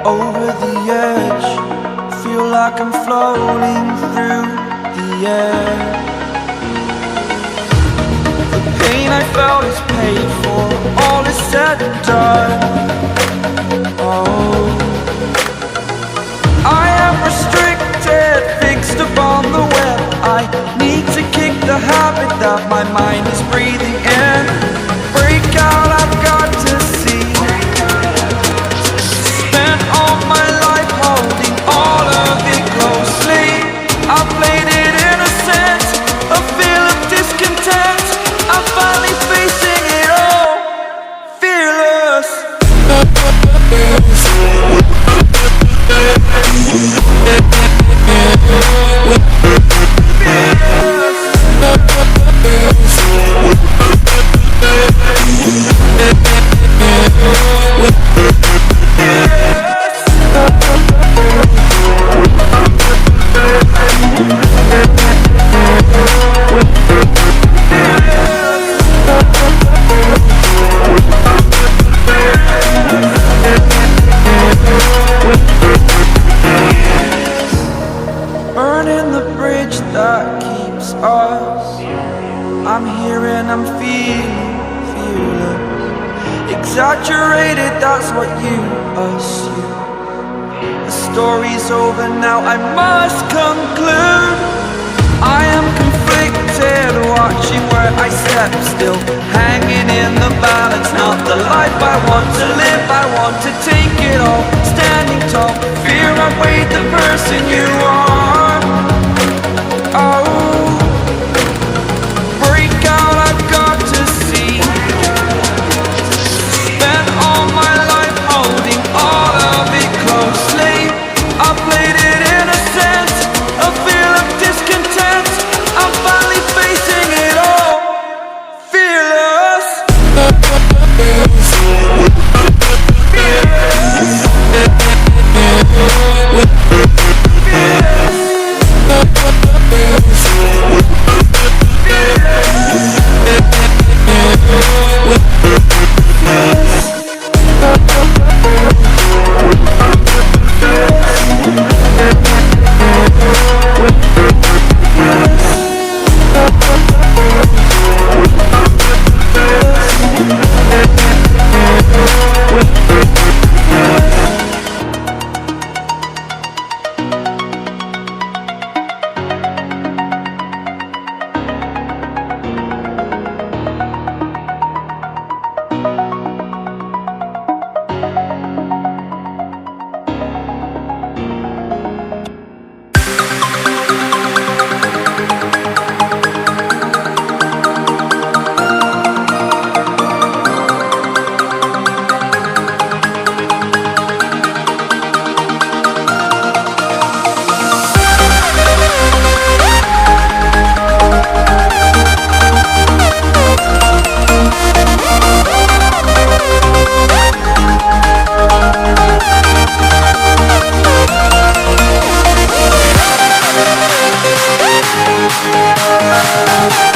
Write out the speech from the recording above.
Over the edge, feel like I'm floating through the air. The pain I felt is paid for, all is said and done. Oh, I am restricted, fixed upon the web. I need to kick the habit that my mind is breathing in. Break out, I've got to see. My life holding all of it closely. I played it innocent, a feel of discontent. I'm finally facing it all, fearless. Burning the bridge that keeps us. I'm here and I'm feeling fearless. Exaggerated, that's what you assume. The story's over now, I must conclude. I am conflicted, watching where I step still, hanging in the balance. Not the life I want to live, I want to take it all. Standing tall, fear outweighed the person you are. Oh, break out, I've got to see. Spent all my life holding all of it closely. I played it innocent, a feel of discontent. I'm finally facing it all, fearless. We'll be right back.